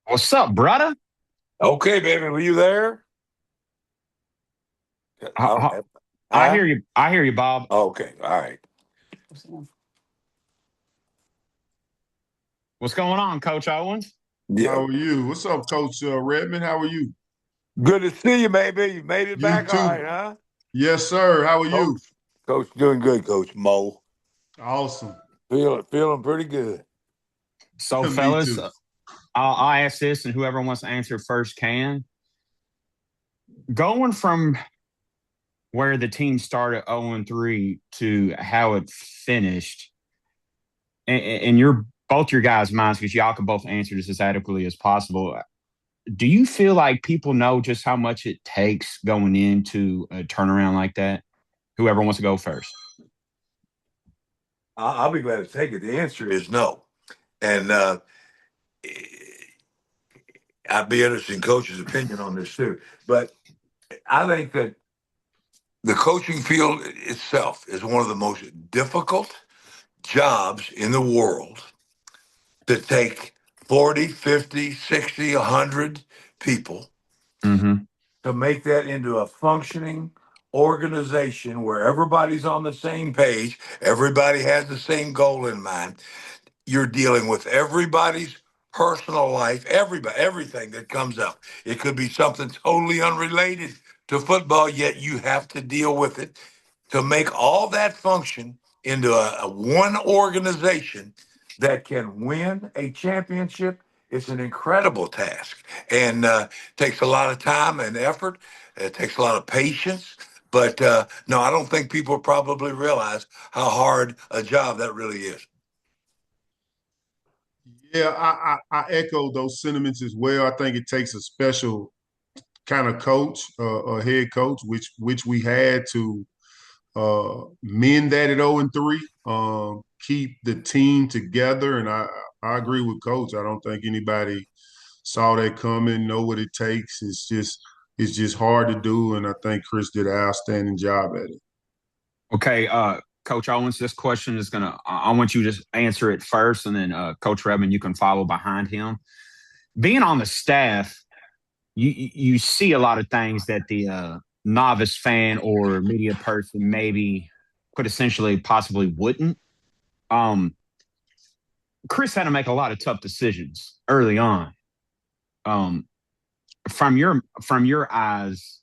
What's up, brother? Okay, baby, were you there? I, Huh? I, I Huh? hear you. I hear you, Bob. Okay, all right. What's going on, Coach Owen? Yeah. How are you? What's up, Coach Redman? How are you? Good to see you, baby. You made it You back all too. right, huh? Yes, sir. How are you? Coach, doing good, Coach Moe. Awesome. Feeling pretty good. So, Me fellas, too. I'll ask this, and whoever wants to answer first can. Going from where the team started 0-3 to how it finished, and your both your guys' minds, because y'all can both answer this as adequately as possible. Do you feel like people know just how much it takes going into a turnaround like that? Whoever wants to go first. I'll be glad to take it. The answer is no. And I'd be interested in Coach's opinion on this too. But I think that the coaching field itself is one of the most difficult jobs in the world to take 40, 50, 60, 100 people Mm-hmm. to make that into a functioning organization where everybody's on the same page, everybody has the same goal in mind. You're dealing with everybody's personal life, everything that comes up. It could be something totally unrelated to football, yet you have to deal with it to make all that function into a one organization that can win a championship. It's an incredible task and takes a lot of time and effort. It takes a lot of patience. But no, I don't think people probably realize how hard a job that really is. Yeah, I echo those sentiments as well. I think it takes a special kind of coach, a head coach, which we had to mend that at 0-3, keep the team together. And I agree with Coach. I don't think anybody saw that coming, know what it takes. It's just hard to do, and I think Chris did an outstanding job at it. Okay, Coach Owens, this question is gonna. I want you to just answer it first, and then Coach Redman, you can follow behind him. Being on the staff, you see a lot of things that the novice fan or media person maybe could essentially possibly wouldn't. Um, Chris had to make a lot of tough decisions early on. Um, from your eyes,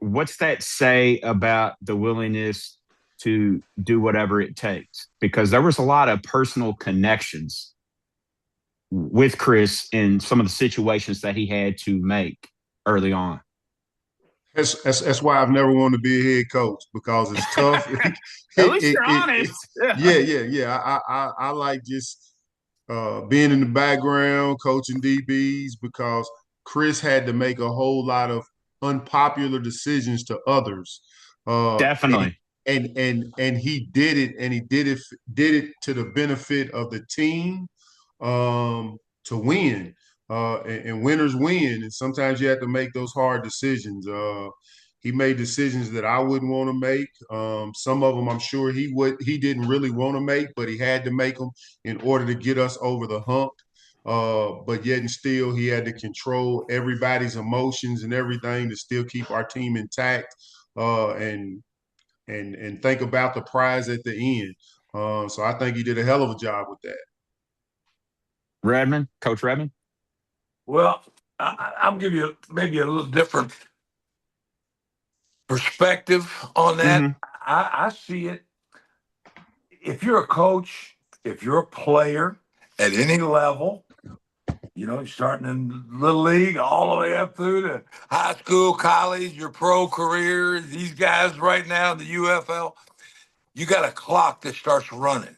what's that say about the willingness to do whatever it takes? Because there was a lot of personal connections with Chris in some of the situations that he had to make early on. That's why I've never wanted to be a head coach because it's tough. At least you're It honest. yeah, yeah, yeah. I like just being in the background, coaching DBs because Chris had to make a whole lot of unpopular decisions to others, and Definitely. and he did it, and he did it to the benefit of the team, to win. And winners win, and sometimes you have to make those hard decisions. He made decisions that I wouldn't want to make. Some of them I'm sure he didn't really want to make, but he had to make them in order to get us over the hump. But yet and still, he had to control everybody's emotions and everything to still keep our team intact, and think about the prize at the end. So I think he did a hell of a job with that. Redman, Coach Redman. Well, I'll give you maybe a little different perspective on that. Mm-hmm. I see it. If you're a coach, if you're a player at any level, you're starting in little league all the way up through to high school, college, your pro career, these guys right now in the UFL, you got a clock that starts running.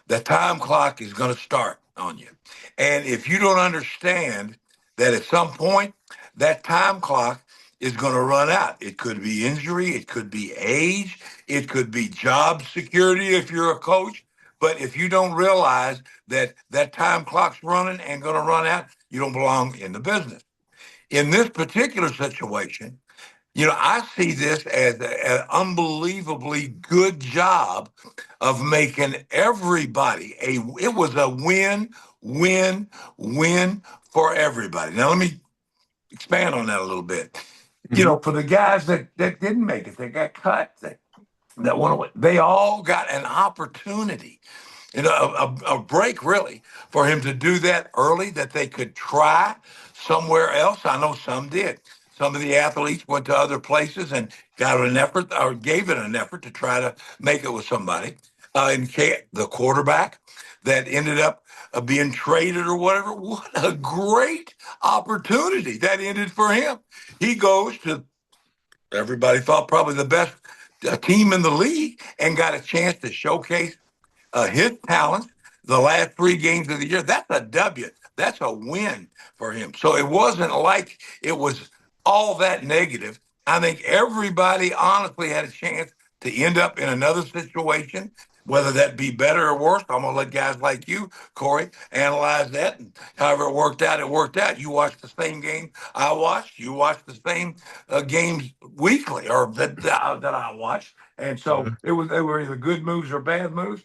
The time clock is going to start on you. And if you don't understand that at some point, that time clock is going to run out. It could be injury, it could be age, it could be job security if you're a coach. But if you don't realize that that time clock's running and going to run out, you don't belong in the business. In this particular situation, I see this as an unbelievably good job of making everybody it was a win win, win for everybody. Now, let me expand on that a little bit. You know, for the guys that didn't make it, they got cut, that went away, they all got an opportunity, a break really, for him to do that early, that they could try somewhere else. I know some did. Some of the athletes went to other places and got an effort, or gave it an effort to try to make it with somebody. The quarterback that ended up being traded or whatever, what a great opportunity that ended for him. He goes to, everybody thought, probably the best team in the league, and got a chance to showcase his talents the last 3 games of the year. That's a W. That's a win for him. So it wasn't like it was all that negative. I think everybody honestly had a chance to end up in another situation, whether that be better or worse. I'm going to let guys like you, Corey, analyze that. And however it worked out, it worked out. You watched the same game I watched. You watched the same games weekly, or that I watched. And so they were either good moves or bad moves.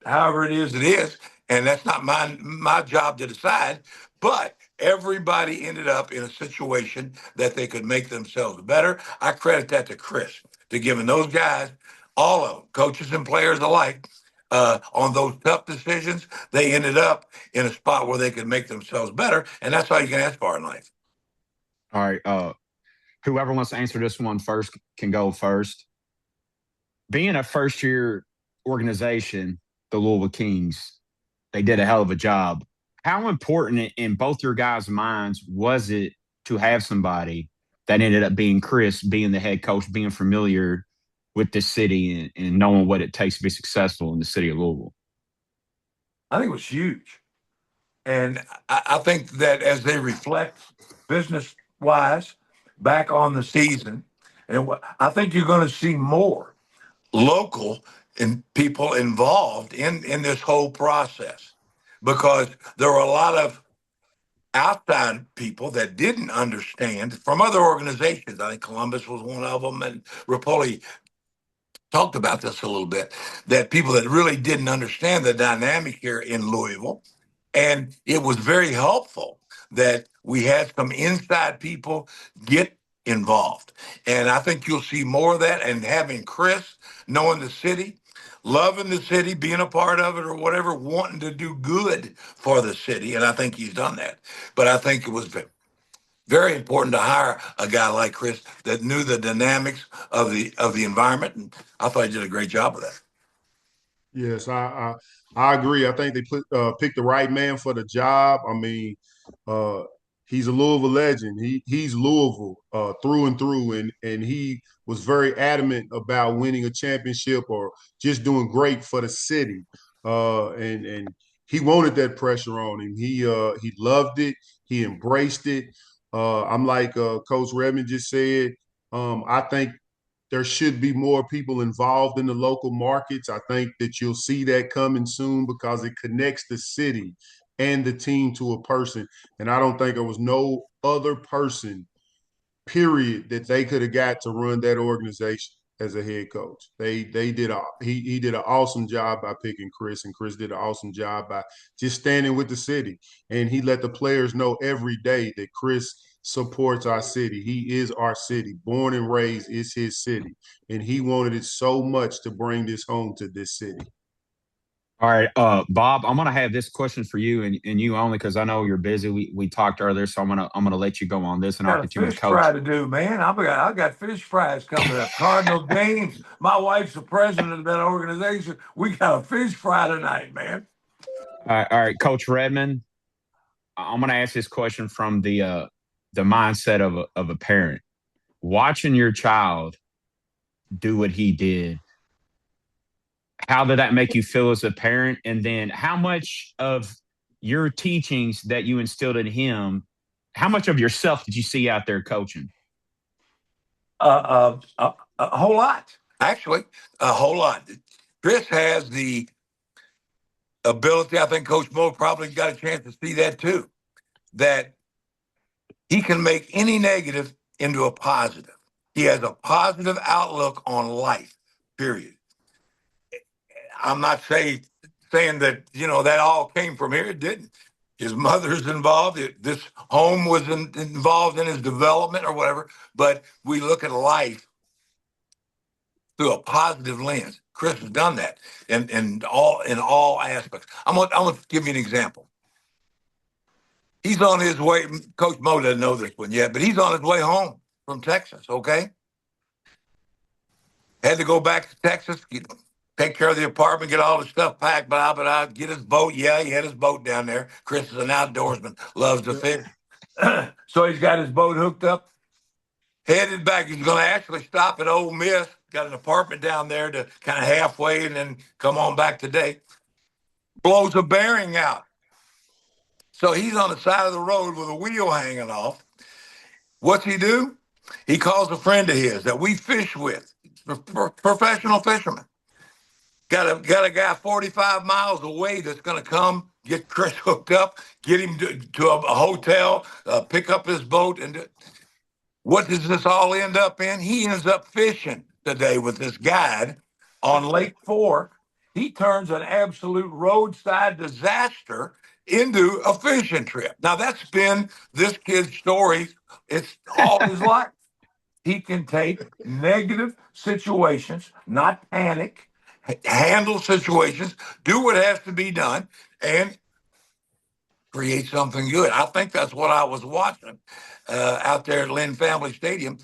However it is, it is, and that's not my job to decide. But everybody ended up in a situation that they could make themselves better. I credit that to Chris, to giving those guys, all of them, coaches and players alike, on those tough decisions. They ended up in a spot where they could make themselves better, and that's all you can ask for in life. All right. Whoever wants to answer this one first can go first. Being a first-year organization, the Louisville Kings, they did a hell of a job. How important in both your guys' minds was it to have somebody that ended up being Chris, being the head coach, being familiar with this city and knowing what it takes to be successful in the city of Louisville? I think it was huge. And I think that as they reflect business wise back on the season, and I think you're going to see more local and people involved in this whole process, because there were a lot of outside people that didn't understand from other organizations. I think Columbus was one of them, and Rapoli talked about this a little bit, that people that really didn't understand the dynamic here in Louisville. And it was very helpful that we had some inside people get involved. And I think you'll see more of that. And having Chris, knowing the city, loving the city, being a part of it or whatever, wanting to do good for the city. And I think he's done that. But I think it was very important to hire a guy like Chris that knew the dynamics of the environment. And I thought he did a great job of that. Yes, I agree. I think they picked the right man for the job. I mean, uh, he's a Louisville legend. He's Louisville through and through, and he was very adamant about winning a championship or just doing great for the city. And he wanted that pressure on him. He loved it. He embraced it. I'm like Coach Redman just said. I think there should be more people involved in the local markets. I think that you'll see that coming soon because it connects the city and the team to a person. And I don't think there was no other person, period, that they could have got to run that organization as a head coach. They did he did an awesome job by picking Chris, and Chris did an awesome job by just standing with the city. And he let the players know every day that Chris supports our city. He is our city. Born and raised is his city. And he wanted it so much to bring this home to this city. All right, Bob, I'm gonna have this question for you and you only because I know you're busy. We talked earlier, so I'm gonna let you go on this, and I'll Got a continue fish with Coach. fry to do, man. I got fish fries coming up. Cardinal games. My wife's the president of that organization. We got a fish fry tonight, man. All right, Coach Redman, I'm gonna ask this question from the mindset of a parent watching your child do what he did. How did that make you feel as a parent? And then how much of your teachings that you instilled in him, how much of yourself did you see out there coaching? A whole lot, actually, a whole lot. Chris has the ability. I think Coach Moe probably got a chance to see that too. That he can make any negative into a positive. He has a positive outlook on life. Period. I'm not saying that that all came from here. It didn't. His mother's involved. This home was involved in his development or whatever. But we look at life through a positive lens. Chris has done that in all aspects. I'm gonna give you an example. He's on his way. Coach Moe doesn't know this one yet, but he's on his way home from Texas. Okay, had to go back to Texas, take care of the apartment, get all the stuff packed, get his boat. Yeah, he had his boat down there. Chris is an outdoorsman, loves to fish. So he's got his boat hooked up, headed back. He's going to actually stop at Ole Miss. Got an apartment down there to kind of halfway and then come on back today. Blows a bearing out. So he's on the side of the road with a wheel hanging off. What's he do? He calls a friend of his that we fish with, professional fisherman. Got a guy 45 miles away that's going to come get Chris hooked up, get him to a hotel, pick up his boat. And what does this all end up in? He ends up fishing today with this guide on Lake Fork. He turns an absolute roadside disaster into a fishing trip. Now, that's been this kid's story. It's all his life. He can take negative situations, not panic, handle situations, do what has to be done, and create something good. I think that's what I was watching out there at Lynn Family Stadium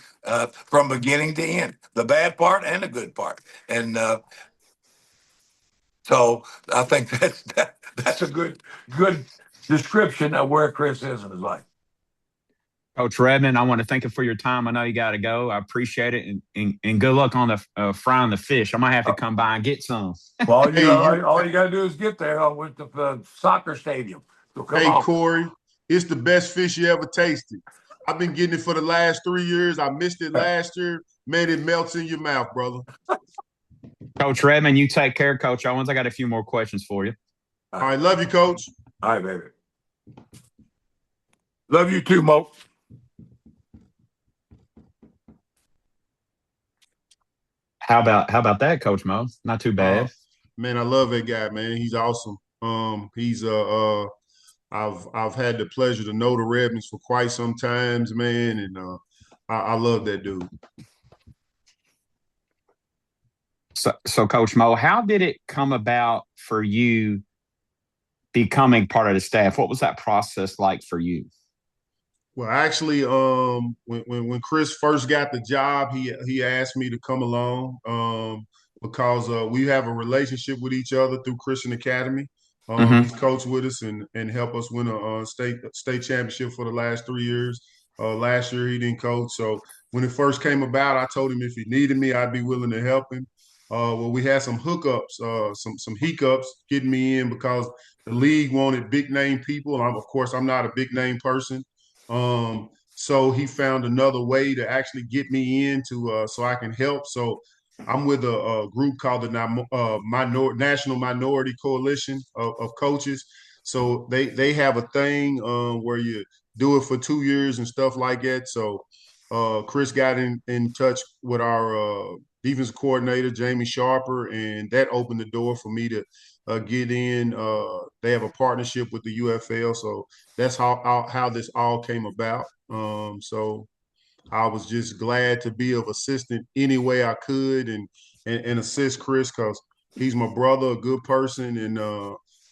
from beginning to end, the bad part and the good part. And so I think that's a good description of where Chris is in his life. Coach Redman, I want to thank you for your time. I know you got to go. I appreciate it, and good luck on the frying the fish. I might have to come by and get some. Well, all you got to do is get there with the soccer stadium. So come on. Corey, it's the best fish you ever tasted. I've been getting it for the last 3 years. I missed it last year. Man, it melts in your mouth, brother. Coach Redman, you take care. Coach Owens, I got a few more questions for you. All right, love you, Coach. All right, baby. Love you too, Mo. How about that, Coach Moe? Not too bad. Man, I love that guy, man. He's awesome. He's I've had the pleasure to know the Redmans for quite some times, man, and I love that dude. So Coach Moe, how did it come about for you becoming part of the staff? What was that process like for you? Well, actually, when Chris first got the job, he asked me to come along because we have a relationship with each other through Christian Academy. He's coached with us and helped us win a state championship for the last 3 years. Last year he didn't coach, so when it first came about, I told him if he needed me, I'd be willing to help him. Well, we had some hookups, some hiccups getting me in because the league wanted big name people. Of course, I'm not a big name person. So he found another way to actually get me in so I can help. So I'm with a group called the National Minority Coalition of Coaches. So they have a thing where you do it for 2 years and stuff like that. So Chris got in touch with our defensive coordinator, Jamie Sharper, and that opened the door for me to get in. They have a partnership with the UFL, so that's how this all came about. So I was just glad to be of assistance any way I could and assist Chris because he's my brother, a good person, and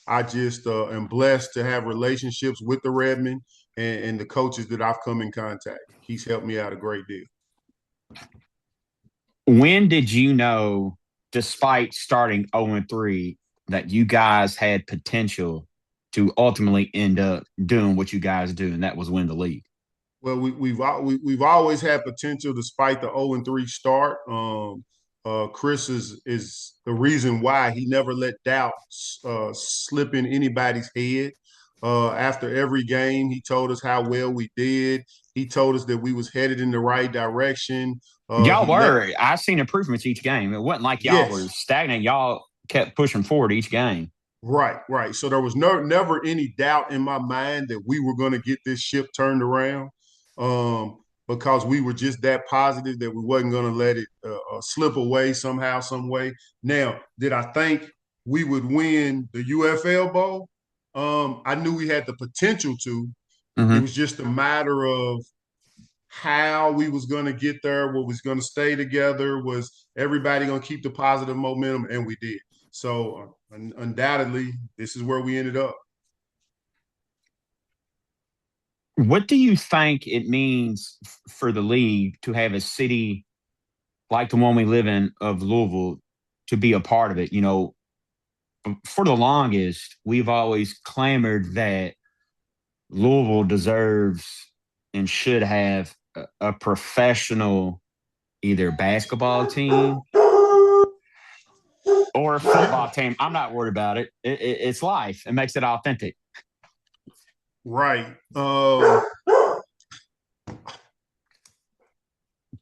I just am blessed to have relationships with the Redman and the coaches that I've come in contact. He's helped me out a great deal. When did you know, despite starting 0-3, that you guys had potential to ultimately end up doing what you guys do, and that was win the league? Well, we've always had potential despite the 0-3 start. Chris is the reason why he never let doubt slip in anybody's head. After every game, he told us how well we did. He told us that we was headed in the right direction. Y'all were. I've seen improvements each game. It wasn't like y'all were stagnant. Y'all kept pushing forward each game. Right. So there was never any doubt in my mind that we were going to get this ship turned around because we were just that positive that we wasn't going to let it slip away somehow, some way. Now, did I think we would win the UFL Bowl? I knew we had the potential to. It Mm-hmm. was just a matter of how we was going to get there, what was going to stay together, was everybody going to keep the positive momentum, and we did. So undoubtedly, this is where we ended up. What do you think it means for the league to have a city like the one we live in of Louisville to be a part of it? You know, for the longest, we've always clamored that Louisville deserves and should have a professional either basketball team or a football team. I'm not worried about it. It's life. It makes it authentic. Right.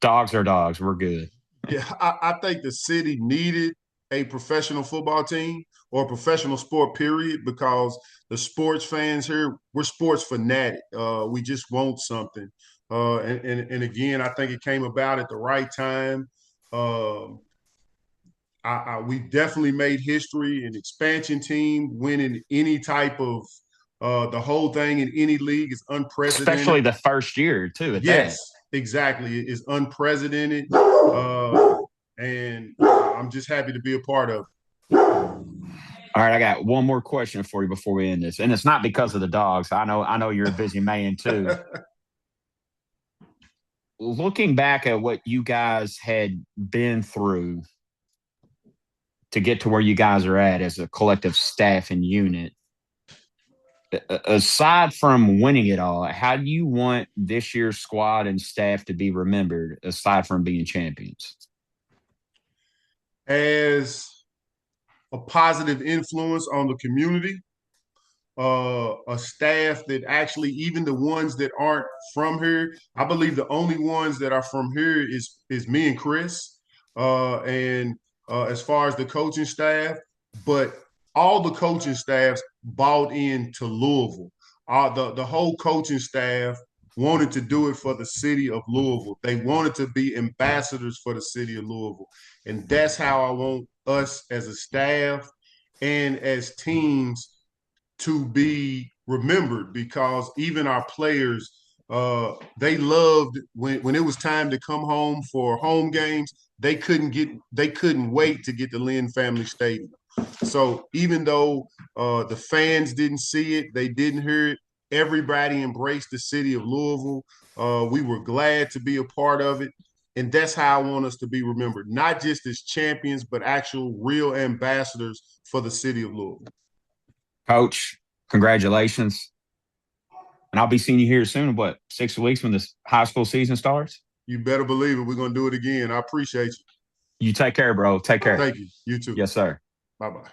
Dogs are dogs. We're good. Yeah, I think the city needed a professional football team or a professional sport, period, because the sports fans here, we're sports fanatic. We just want something. And again, I think it came about at the right time. Um, we definitely made history. An expansion team winning any type of the whole thing in any league is unprecedented. Especially the first year, too, at Yes, that. exactly. It's unprecedented. And I'm just happy to be a part of it. All right, I got one more question for you before we end this. And it's not because of the dogs. I know you're a busy man too. Looking back at what you guys had been through to get to where you guys are at as a collective staff and unit, aside from winning it all, how do you want this year's squad and staff to be remembered aside from being champions? As a positive influence on the community, a staff that actually, even the ones that aren't from here, I believe the only ones that are from here is me and Chris. And as far as the coaching staff, but all the coaching staffs bought into Louisville. The whole coaching staff wanted to do it for the city of Louisville. They wanted to be ambassadors for the city of Louisville. And that's how I want us as a staff and as teams to be remembered, because even our players, they loved when it was time to come home for home games. They couldn't wait to get to Lynn Family Stadium. So even though the fans didn't see it, they didn't hear it, everybody embraced the city of Louisville. We were glad to be a part of it. And that's how I want us to be remembered, not just as champions, but actual real ambassadors for the city of Louisville. Coach, congratulations. And I'll be seeing you here soon, what, 6 weeks when the high school season starts? You better believe it. We're going to do it again. I appreciate you. You take care, bro. Take care. Thank you. You too. Yes, sir. Bye-bye.